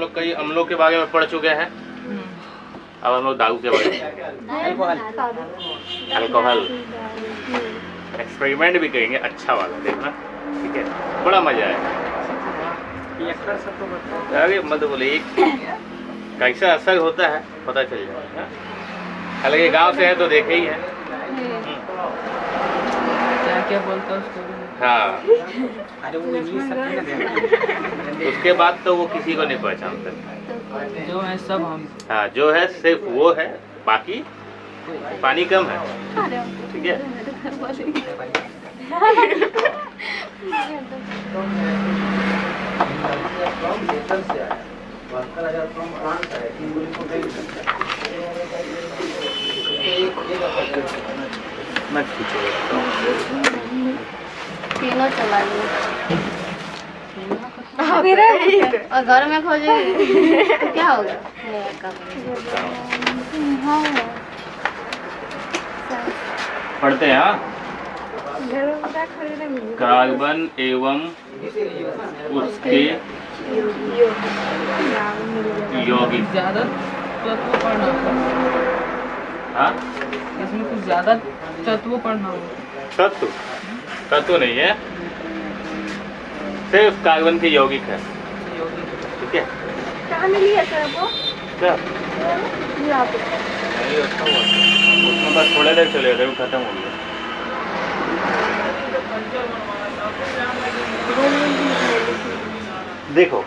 लोग कई अम्लों के बारे में पढ़ चुके हैं, अब हम लोग दारू के बारे में, अल्कोहल एक्सपेरिमेंट भी करेंगे, अच्छा वाला देखना, ठीक है, बड़ा मजा आएगा। अरे मत बोले, एक कैसा असर होता है पता चल जाएगा। हालांकि गांव से है तो देखे ही है। क्या बोलता उसको? हाँ, उसके बाद तो वो किसी को नहीं पहचानता। जो है सब हम। हाँ, जो है सिर्फ वो है, बाकी पानी कम है, ठीक है। मत खींचो, तीनों चला लिया और घर में खोजेगी तो क्या होगा? पढ़ते हैं। हाँ, कार्बन एवं उसके यौगिक। ज्यादा तत्व पढ़ना होगा। हाँ, इसमें कुछ ज्यादा तत्व पढ़ना होगा। तत्व नहीं है, सिर्फ कार्बन के यौगिक है, ठीक है। कहाँ मिली है सर वो? क्या यहाँ पे। नहीं रखा हुआ था, उसमें बस थोड़ा देर चले गए, वो खत्म हो गया। देखो,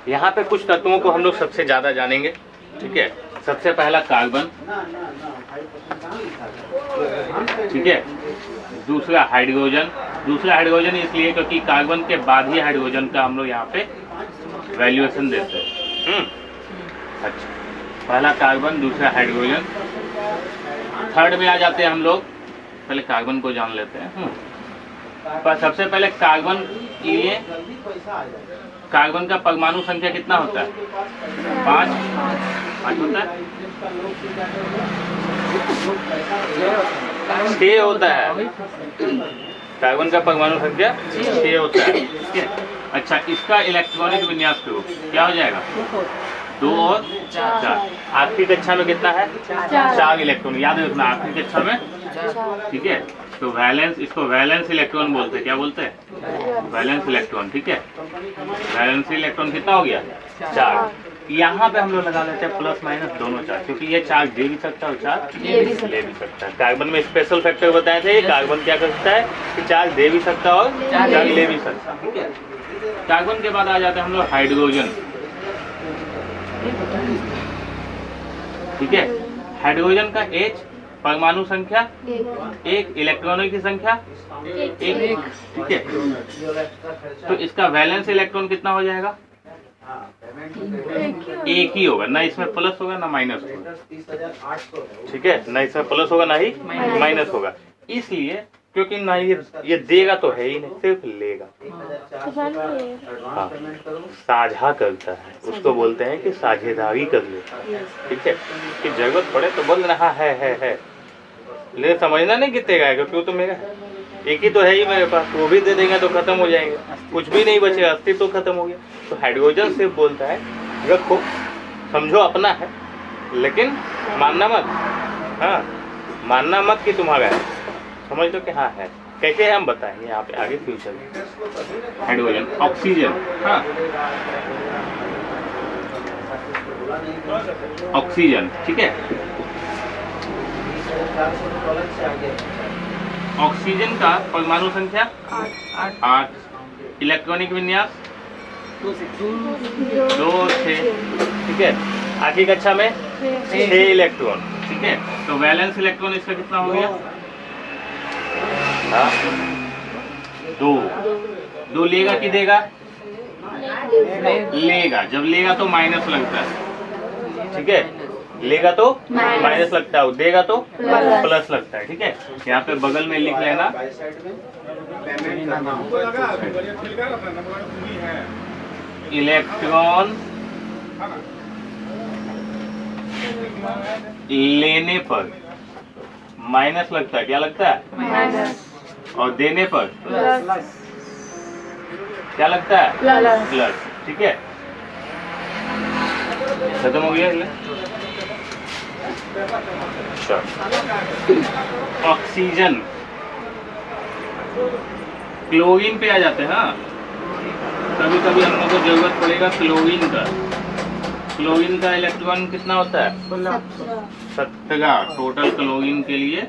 यहाँ पे कुछ तत्वों को हम लोग सबसे ज्यादा जानेंगे, ठीक है। सबसे पहला कार्बन, ठीक है। दूसरा हाइड्रोजन, दूसरा हाइड्रोजन इसलिए क्योंकि कार्बन के बाद ही हाइड्रोजन का हम लोग यहाँ पे वैल्यूएशन देते हैं। अच्छा, पहला कार्बन, दूसरा हाइड्रोजन। थर्ड में आ जाते हैं हम लोग, पहले कार्बन को जान लेते हैं। पर सबसे पहले कार्बन के लिए, कार्बन का परमाणु संख्या कितना होता है? 5 होता है, 6 होता है। कार्बन का परमाणु संख्या 6 होता है, ठीक है। अच्छा, इसका इलेक्ट्रॉनिक विन्यास करो, क्या हो जाएगा? 2 और 4। आखिरी कक्षा में कितना है? 4 इलेक्ट्रॉन, याद रखना आखिरी कक्षा में, ठीक है। तो वैलेंस, इसको वैलेंस इलेक्ट्रॉन बोलते हैं। क्या बोलते हैं? वैलेंस इलेक्ट्रॉन, ठीक है। वैलेंस इलेक्ट्रॉन कितना हो गया? 4। यहाँ पे हम लोग लगा लेते हैं प्लस माइनस दोनों चार्ज, क्योंकि ये चार्ज दे भी सकता है और चार्ज ले भी सकता है। कार्बन में स्पेशल फैक्टर बताए थे, कार्बन क्या कर सकता है कि चार्ज दे भी सकता है और चार्ज ले भी सकता है, ठीक है। कार्बन के बाद आ जाते हैं हम लोग हाइड्रोजन, ठीक है। हाइड्रोजन का H परमाणु संख्या 1, इलेक्ट्रॉनों की संख्या 1, ठीक है। तो इसका वैलेंस इलेक्ट्रॉन कितना हो जाएगा? 1 ही होगा, ना इसमें प्लस होगा ना माइनस होगा, ठीक है। ना इसमें प्लस होगा ना ही माइनस होगा, इसलिए क्योंकि ना ये देगा तो है ही नहीं, सिर्फ लेगा। हाँ, साझा करता है, उसको बोलते हैं कि साझेदारी कर ले, ठीक है। कि जरूरत पड़े तो बोल देना हाँ है, ले समझना नहीं कितने का है, क्योंकि वो तो मेरा है, एक ही तो है ही मेरे पास, वो भी दे देंगे तो खत्म हो जाएंगे, कुछ भी नहीं बचेगा, अस्तित्व तो खत्म हो गया। तो हाइड्रोजन सिर्फ बोलता है रखो, समझो अपना है, लेकिन मानना मत। हाँ, मानना मत कि तुम्हारा है, समझ लो कि हाँ है। कैसे है हम बताएंगे यहाँ पे आगे फ्यूचर में। हाइड्रोजन, ऑक्सीजन, हाँ, ऑक्सीजन, ठीक है। ऑक्सीजन का परमाणु संख्या 8, इलेक्ट्रॉनिक विन्यास 2, 6, ठीक है। आखिरी कक्षा में 6 इलेक्ट्रॉन, ठीक है। तो वैलेंस इलेक्ट्रॉन इसका कितना हो गया? 2 लेगा कि देगा? लेगा। जब लेगा तो माइनस लगता है, ठीक है। लेगा तो माइनस लगता है, देगा तो प्लस लगता है, ठीक है। यहाँ पे बगल में लिख लेना, इलेक्ट्रॉन लेने पर माइनस लगता है, क्या लगता है? माइनस। और देने पर प्लस, क्या लगता है? प्लस, ठीक है। खत्म हो गया? अच्छा, ऑक्सीजन, क्लोरीन पे आ जाते हैं। हाँ, कभी कभी हम लोग को जरूरत पड़ेगा क्लोरीन का। क्लोरीन का इलेक्ट्रॉन कितना होता है? 17। टोटल क्लोरीन के लिए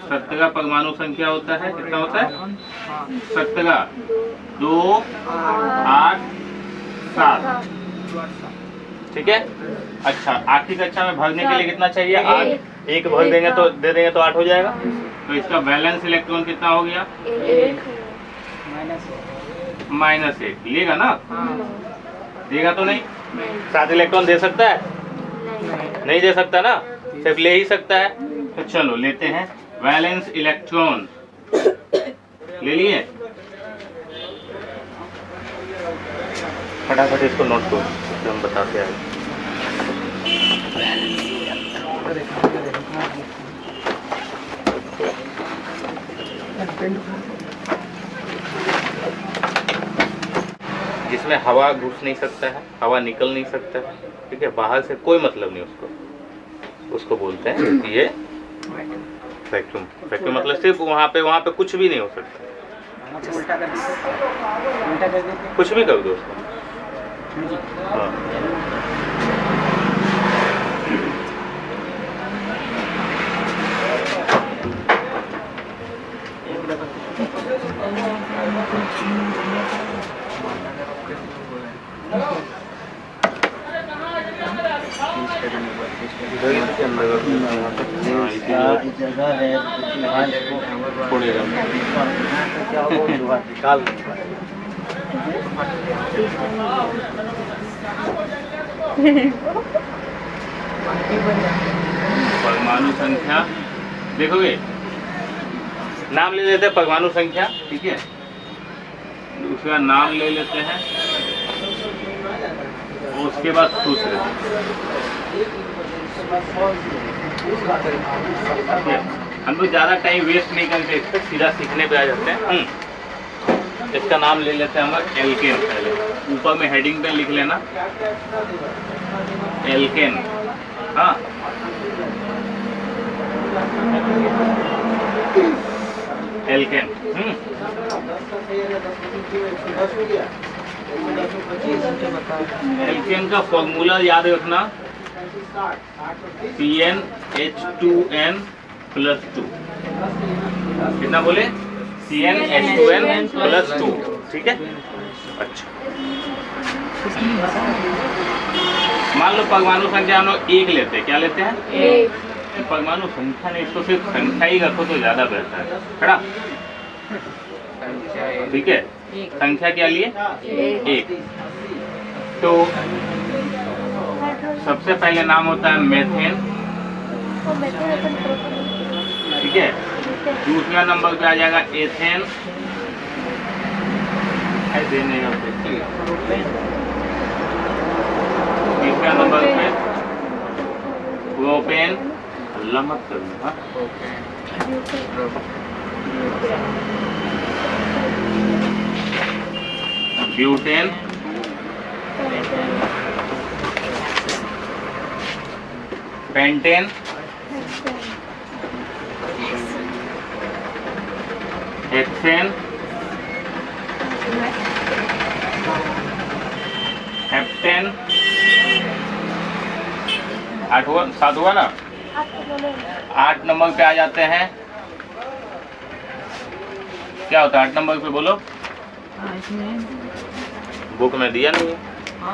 17 परमाणु संख्या होता है। कितना होता है? 17। 2 8 7। ठीक है। अच्छा, आखिरी कक्षा में भरने के लिए कितना चाहिए? 8। एक भर देंगे तो दे देंगे तो 8 हो जाएगा। तो इसका बैलेंस इलेक्ट्रॉन कितना हो गया? -1। लेगा ना? देगा तो नहीं? 7 इलेक्ट्रॉन दे सकता है? नहीं दे सकता ना, सिर्फ ले ही सकता है। तो चलो लेते हैं वैलेंस इलेक्ट्रॉन। ले लिए? फटाफट इसको नोट करो, हम बताते हैं। जिसमें हवा घुस नहीं सकता है, हवा निकल नहीं सकता है, ठीक है, बाहर से कोई मतलब नहीं उसको बोलते हैं ये वैक्यूम। वैक्यूम मतलब सिर्फ वहाँ पे कुछ भी नहीं हो सकता। कुछ भी कर दो उसको। हाँ। परमाणु संख्या देखोगे, नाम ले लेते हैं परमाणु संख्या, ठीक है, उसका नाम ले लेते हैं, उसके बाद सूत्र। हम लोग ज़्यादा टाइम वेस्ट नहीं करते, इस पर सीधा सीखने पे आ जाते हैं। इसका नाम ले लेते हैं हम एल्केन। पहले ऊपर में हेडिंग पे लिख लेना एल्केन। हाँ, एल्केन। एल्केन का फॉर्मूला याद रखना, CnH2n+2। कितना बोले? CnH2n+2, ठीक है। अच्छा, मान लो परमाणु संख्या हम लोग 1 लेते हैं। क्या लेते हैं? 1। परमाणु संख्या नहीं, इसको सिर्फ संख्या ही रखो तो ज्यादा बेहतर है। खड़ा, ठीक है। संख्या क्या लिए? 1। तो सबसे पहले नाम होता है मेथेन, ठीक है। दूसरा नंबर पे आ जाएगा एथेन, तीसरा नंबर पे प्रोपेन, अल्लाह मत करना, ब्यूटेन, पेंटेन, हेक्सेन, हेप्टेन। 8 हुआ, 7 हुआ ना? 8 नंबर पे आ जाते हैं। क्या होता है 8 नंबर पे? बोलो। बुक में दिया नहीं है?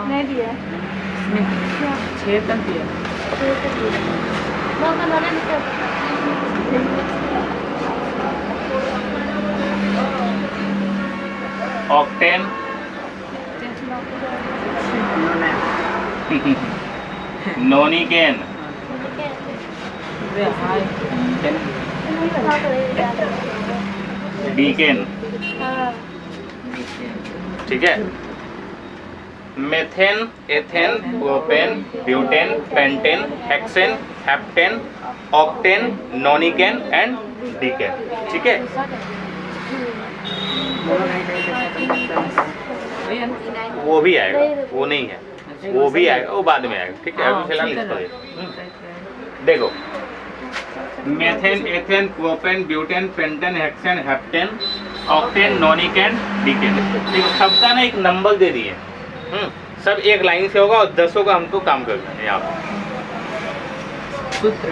नहीं दिया, 6 तक दिया। ऑक्टेन, नोनिकेन, डीकेन, ठीक है। Methane, ethane, propane, butane, pentane, hexane, heptane, octane, नोनिकेन एंड डीकेन, ठीक है। वो भी आएगा, वो नहीं है। वो भी आएगा, वो बाद में आएगा, ठीक है। हाँ, अभी फिलहाल ठीक है इसको ना। देखो। देखो, methane, ethane, propane, butane, pentane, hexane, heptane, octane, नॉनिकेन, डीकेन। देखो सबका ना एक नंबर दे दिए, सब एक लाइन से होगा और 10 का हमको काम करना है। यहाँ पर सूत्र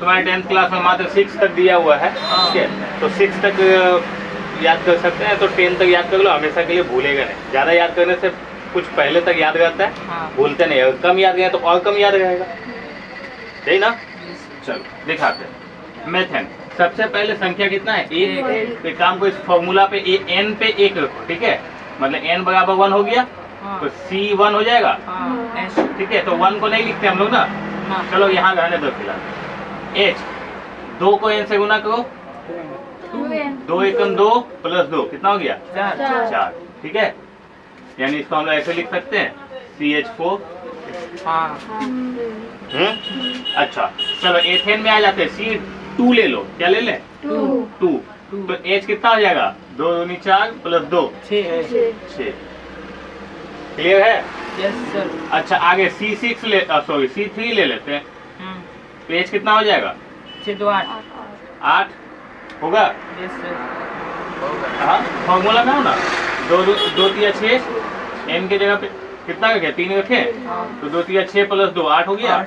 तुम्हारे 10th क्लास में मात्र 6 तक दिया हुआ है, ठीक है। तो 6 तक याद कर सकते हैं, तो 10 तक याद कर लो, हमेशा के लिए भूलेगा नहीं। ज़्यादा याद करने से कुछ पहले तक याद रहता है, हाँ। भूलते नहीं। अगर कम याद गया तो और कम याद रहेगा, सही ना। चलो दिखाते हैं। मेथेन, सबसे पहले संख्या कितना है? 1। तो काम को इस फॉर्मूला पे n पे 1 रखो, ठीक है। मतलब n बराबर 1 हो गया, हाँ। तो C1 हो जाएगा, हाँ, ठीक है। तो 1 को नहीं लिखते हम लोग ना, हाँ। चलो यहाँ रहने दो फिलहाल। H, 2 को n से गुना करो, 2 एकम 2 प्लस 2 कितना हो गया? 4, ठीक है। यानी इसको हम लोग ऐसे लिख सकते हैं CH4। हाँ। अच्छा चलो एथेन में आ जाते हैं। C2 ले लो, क्या ले लें? 2। तो H कितना हो जाएगा? 2 दूनी 4 प्लस 2 6। क्लियर है? Yes sir. अच्छा आगे C6 ले, सॉरी C3 ले लेते हैं। तो H कितना हो जाएगा? 6 2 8। 8 होगा। Yes sir. हाँ फॉर्मूला में हो ना, 2 3 6, n की जगह पे कितना रखे? 3 रखे, तो 2 3 6 प्लस 2 8 हो गया।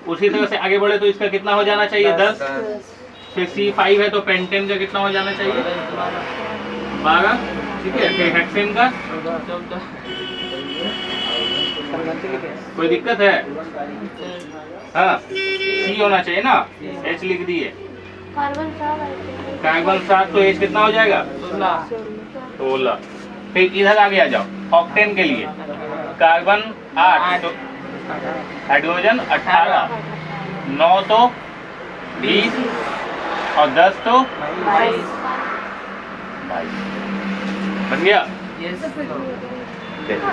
उसी तरह से आगे बढ़े तो इसका कितना हो जाना चाहिए? 10। फिर C5 है तो पेंटेन का कितना हो जाना चाहिए? 12, ठीक है। फिर हेक्सेन का कोई दिक्कत है? हाँ C होना चाहिए ना, H लिख दिए। कार्बन 7, तो H कितना हो जाएगा? 16। फिर इधर आगे आ जाओ, ऑक्टेन के लिए कार्बन 8, तो हाइड्रोजन 18, 9 तो 20 और 10 तो 22 बन गया। यस देखो,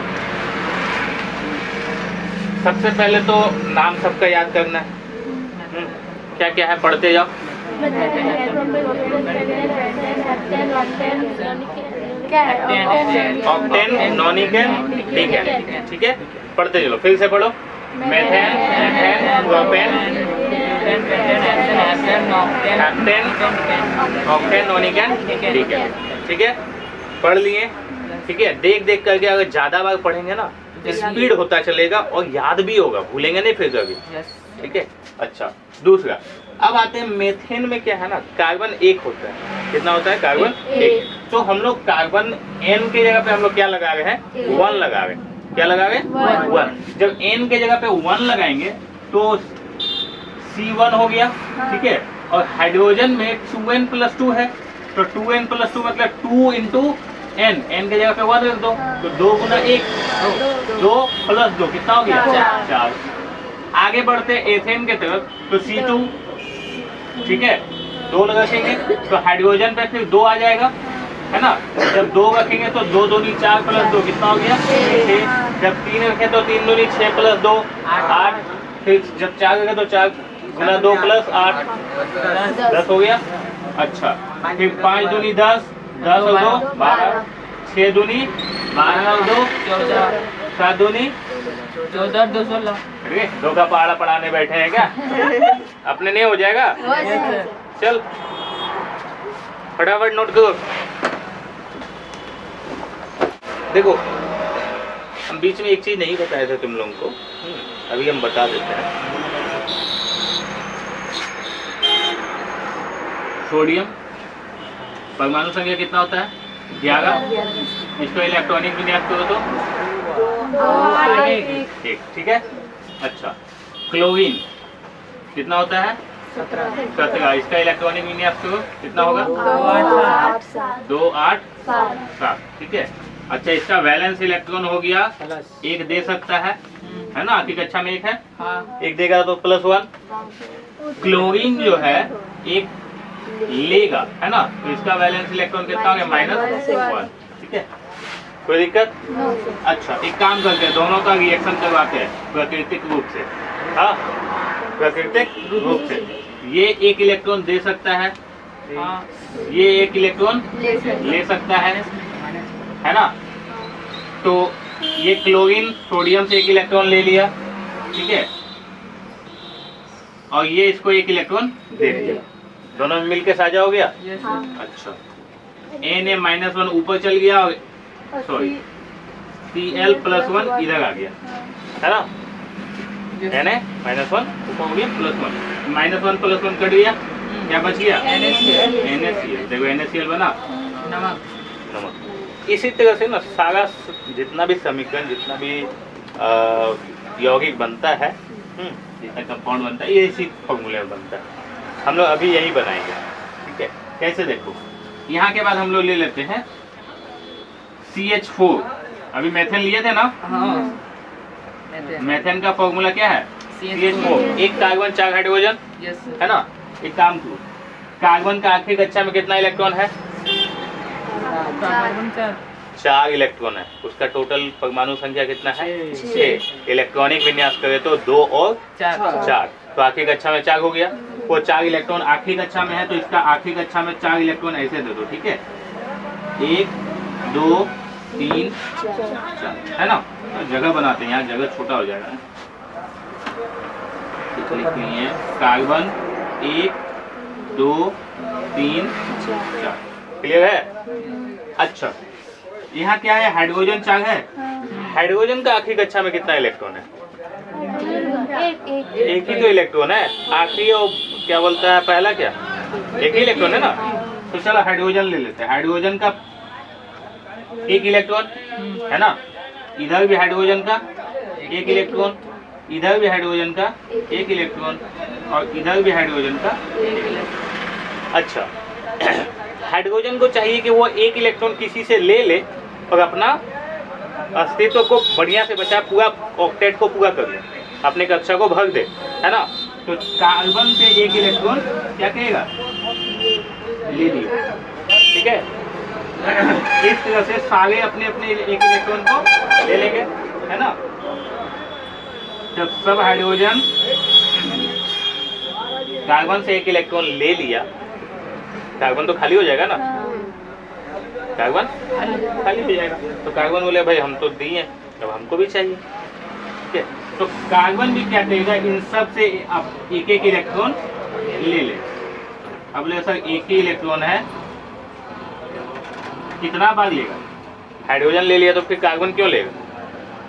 सबसे पहले तो नाम सबका याद करना है। क्या क्या है पढ़ते जाओ। ऑक्टेन, नॉनिकेन, डीकेन, ठीक है। पढ़ते चलो, फिर से पढ़ो। Methane, ethane, propane, heptane, octane, नॉनिकेन, डीकेन, ठीक है। पढ़ लिए, ठीक है। देख देख करके अगर ज्यादा बार पढ़ेंगे ना, स्पीड होता चलेगा और याद भी होगा, भूलेंगे नहीं फिर कभी, ठीक है। अच्छा दूसरा, अब आते हैं मेथेन में। क्या है ना, कार्बन 1 होता है। कितना होता है? कार्बन 1। तो हम लोग कार्बन n की जगह पे हम लोग क्या लगा रहे हैं? 1 लगा रहे हैं। क्या लगा रहे हैं? 1। जब n की जगह पे 1 लगाएंगे तो C1 हो गया, ठीक है। और हाइड्रोजन में 2n + 2 है, तो 2n + 2 मतलब 2 × n। n की जगह पे 1 रख दो, तो 2 × 1 2 + 2 कितना हो गया? 4। आगे बढ़ते एथेन के तरफ, तो C2, ठीक है। 2 रखेंगे तो हाइड्रोजन पे फिर 2 आ जाएगा, है ना। जब 2 रखेंगे तो 2 दूनी 4 प्लस 2 कितना हो गया? 6। जब 3 रखें तो 3 दूनी 6 प्लस 2 8। फिर जब 4 रखें तो 4 गुना 2 प्लस 8 10 हो गया। अच्छा फिर 5 दूनी 10, 10 और 2 12, 6 दूनी 12 और 2 14, 7 दूनी 14 2 16। अरे 2 का पहाड़ा पढ़ाने बैठे हैं क्या? अपने नहीं हो जाएगा? चल फटाफट नोट करो। देखो हम बीच में एक चीज नहीं बताए थे तुम लोगों को, अभी हम बता देते हैं। सोडियम परमाणु संख्या कितना होता है? 11। इसको इलेक्ट्रॉनिक विन्यास करो तो 1, ठीक है। अच्छा क्लोरीन कितना होता है? 17। इसका इलेक्ट्रॉनिक विन्यास करो, कितना होगा? 2 8 7, ठीक है। अच्छा इसका वैलेंस इलेक्ट्रॉन हो गया 1 दे सकता है ना। आपकी कक्षा में 1 है, 1 देगा तो +1। क्लोरीन जो है 1 लेगा, है ना। तो इसका वैलेंस इलेक्ट्रॉन कितना हो गया? -1, ठीक है। कोई दिक्कत? अच्छा एक काम करते हैं, दोनों का रिएक्शन करवाते हैं प्राकृतिक रूप से। हाँ प्राकृतिक रूप से ये 1 इलेक्ट्रॉन दे सकता है, ये 1 इलेक्ट्रॉन ले सकता है ना। तो ये क्लोरीन सोडियम से 1 इलेक्ट्रॉन ले लिया, ठीक है, और ये इसको 1 इलेक्ट्रॉन दे दिया, दोनों में मिलके साझा हो गया। यस हाँ। अच्छा, Na-1 ऊपर चल गया और सॉरी Cl+1 इधर आ गया, है ना। Na-1 ऊपर हो गया +1, -1 +1 कट गया, क्या बच गया? NaCl। देखो NaCl बना, नमक। नमक। इसी तरह से ना सारा जितना भी समीकरण, जितना भी यौगिक बनता है, जितना कंपाउंड बनता है, ये इसी फॉर्मूले में बनता है। हम लोग अभी यही बनाएंगे, ठीक है। कैसे देखो, यहाँ के बाद हम लोग ले लेते हैं CH4। अभी मेथेन लिए थे ना, हाँ। मेथेन का फॉर्मूला क्या है? CH4। 1 carbon 4 hydrogen, yes sir. है ना। एक काम करो, कार्बन का आखिरी कक्षा में कितना इलेक्ट्रॉन है? कार्बन 4 इलेक्ट्रॉन है। उसका टोटल परमाणु संख्या कितना है? 6। इलेक्ट्रॉनिक विन्यास करें तो 2 और 4, तो आखिरी कक्षा में 4 हो गया। वो 4 इलेक्ट्रॉन आखिरी कक्षा में है, तो इसका आखिरी कक्षा में 4 इलेक्ट्रॉन ऐसे दे दो, ठीक है। 1 2 3 4, है ना। तो जगह बनाते हैं, यहाँ जगह छोटा हो जाएगा। लिख लिए कार्बन 1 2 3 4, क्लियर है। अच्छा, यहाँ क्या है? हाइड्रोजन 4 है। हाइड्रोजन का आखिरी कक्षा में कितना इलेक्ट्रॉन है? एक ही तो इलेक्ट्रॉन है आखिरी, और क्या बोलता है पहला? क्या एक ही इलेक्ट्रॉन है ना। तो चलो हाइड्रोजन ले लेते हैं। हाइड्रोजन का 1 इलेक्ट्रॉन है ना, इधर भी हाइड्रोजन का 1 इलेक्ट्रॉन, इधर भी हाइड्रोजन का 1 इलेक्ट्रॉन, और इधर भी हाइड्रोजन का 1 इलेक्ट्रॉन। अच्छा, हाइड्रोजन को चाहिए कि वो 1 इलेक्ट्रॉन किसी से ले ले और अपना अस्तित्व को बढ़िया से बचा, पूरा ऑक्टेट को पूरा कर ले, अपने कक्षा को भर दे, है ना। तो कार्बन से 1 इलेक्ट्रॉन क्या कहेगा? ले लिया, ठीक है। इस तरह से सारे अपने अपने 1 इलेक्ट्रॉन को ले लेंगे, है ना। जब सब हाइड्रोजन कार्बन से 1 इलेक्ट्रॉन ले लिया, कार्बन तो खाली हो जाएगा ना, कार्बन खाली हो जाएगा। तो कार्बन बोले भाई हम तो दिए, अब हमको भी चाहिए, ठीक है। तो कार्बन भी क्या करेगा? इन सब से अब 1 इलेक्ट्रॉन ले ले। अब ले सर 1 ही इलेक्ट्रॉन है, कितना बार लेगा? हाइड्रोजन ले लिया तो फिर कार्बन क्यों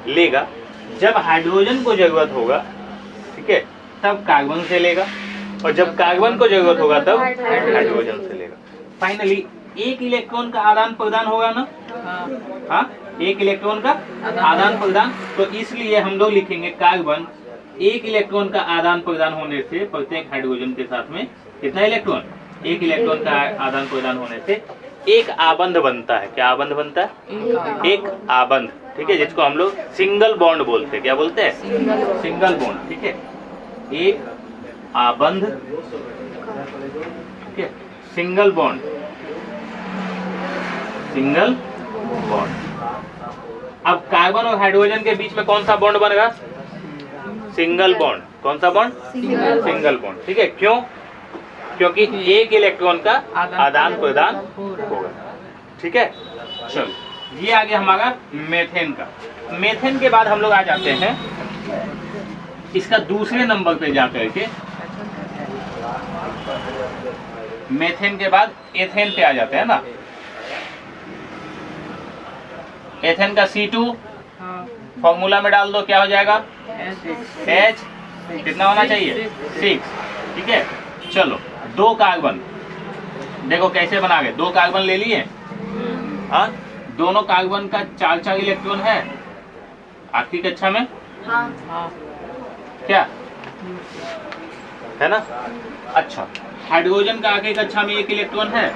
लेगा? जब हाइड्रोजन को जरूरत होगा, ठीक है, तब कार्बन से लेगा, और जब कार्बन को जरूरत होगा तब हाइड्रोजन से लेगा। फाइनली 1 इलेक्ट्रॉन का आदान प्रदान होगा ना। हाँ, 1 इलेक्ट्रॉन का आदान प्रदान। तो इसलिए हम लोग लिखेंगे कार्बन 1 इलेक्ट्रॉन का आदान प्रदान होने से प्रत्येक हाइड्रोजन के साथ में कितना इलेक्ट्रॉन? 1 इलेक्ट्रॉन का आदान प्रदान होने से एक आबंध बनता है। क्या आबंध बनता है? एक आबंध, ठीक है, जिसको हम लोग सिंगल बॉन्ड बोलते हैं। क्या बोलते हैं? सिंगल बॉन्ड, ठीक है। एक आबंध, ठीक है, सिंगल बॉन्ड, सिंगल बॉन्ड। अब कार्बन और हाइड्रोजन के बीच में कौन सा बॉन्ड बनेगा? Single bond. कौन सा बॉन्ड? सिंगल बॉन्ड, ठीक है। क्यों? क्योंकि 1 इलेक्ट्रॉन का आदान प्रदान होगा, ठीक है। चलो, ये आ गया हमारा मेथेन का। मेथेन के बाद हम लोग आ जाते हैं इसका दूसरे नंबर पे जाकर के, मेथेन के बाद एथेन पे आ जाते हैं ना। एथेन का C2 फॉर्मूला में डाल दो, क्या हो जाएगा? H कितना होना चाहिए? 6, ठीक है। चलो, 2 कार्बन, देखो कैसे बना गए। 2 कार्बन ले लिए, हाँ, दोनों कार्बन का 4 इलेक्ट्रॉन है आखिरी कक्षा में, क्या है ना। अच्छा, हाइड्रोजन का आखिरी कक्षा में 1 इलेक्ट्रॉन है,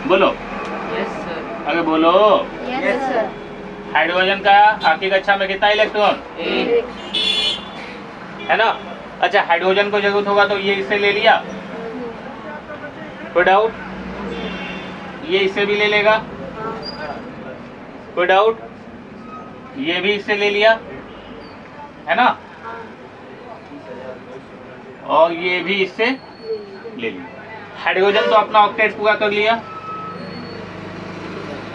बोलो। Yes sir. अरे बोलो। Yes sir. हाइड्रोजन का आखिरी कक्षा में कितना इलेक्ट्रॉन? 1, है ना। अच्छा, हाइड्रोजन को जरूरत होगा तो ये इससे ले लिया, कोई डाउट? ये इससे भी ले लेगा, कोई डाउट? ये भी इससे ले लिया, है ना, और ये भी इससे ले लिया। हाइड्रोजन तो अपना ऑक्टेट पूरा कर लिया,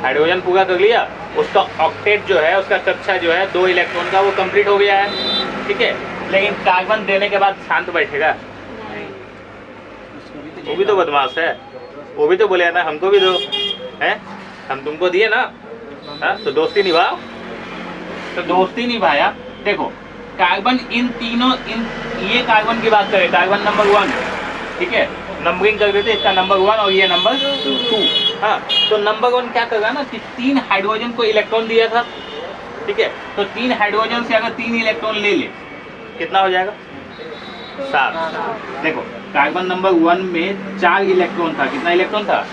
हाइड्रोजन पूरा कर लिया, उसका ऑक्टेट जो है, उसका कक्षा जो है 2 इलेक्ट्रॉन का, वो कंप्लीट हो गया है, ठीक है। लेकिन कार्बन देने के बाद शांत बैठेगा? वो भी तो बदमाश है, वो भी तो बोले ना हमको भी दो, हैं, हम तुमको दिए ना, हाँ, तो दोस्ती निभाओ। तो दोस्ती निभाया। देखो कार्बन इन तीनों, इन ये कार्बन की बात करें, कार्बन नंबर 1, ठीक है, नंबरिंग कर देते, इसका नंबर 1 और ये नंबर 2। हाँ, तो नंबर 1 क्या कर रहा ना कि 3 हाइड्रोजन को इलेक्ट्रॉन दिया था, ठीक है। तो 3 हाइड्रोजन से अगर 3 इलेक्ट्रॉन ले ले, कितना हो जाएगा? 7। देखो कार्बन नंबर 1 में 4 इलेक्ट्रॉन था, कितना इलेक्ट्रॉन था?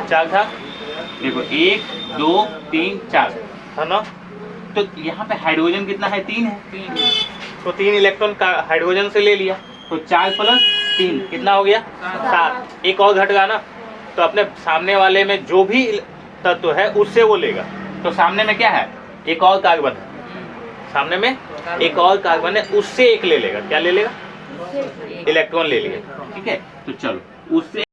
4 था। देखो 1 2 3 4 है ना। तो यहाँ पे हाइड्रोजन कितना है? 3 है। तो 3 इलेक्ट्रॉन का हाइड्रोजन से ले लिया, तो 4 + 3 कितना हो गया? 7। एक और घट गया ना, तो अपने सामने वाले में जो भी तत्व है उससे वो लेगा। तो सामने में क्या है? एक और कार्बन है, सामने में एक और कार्बन है, उससे एक ले लेगा। क्या ले लेगा? इलेक्ट्रॉन ले लिया, ठीक है। तो चलो उससे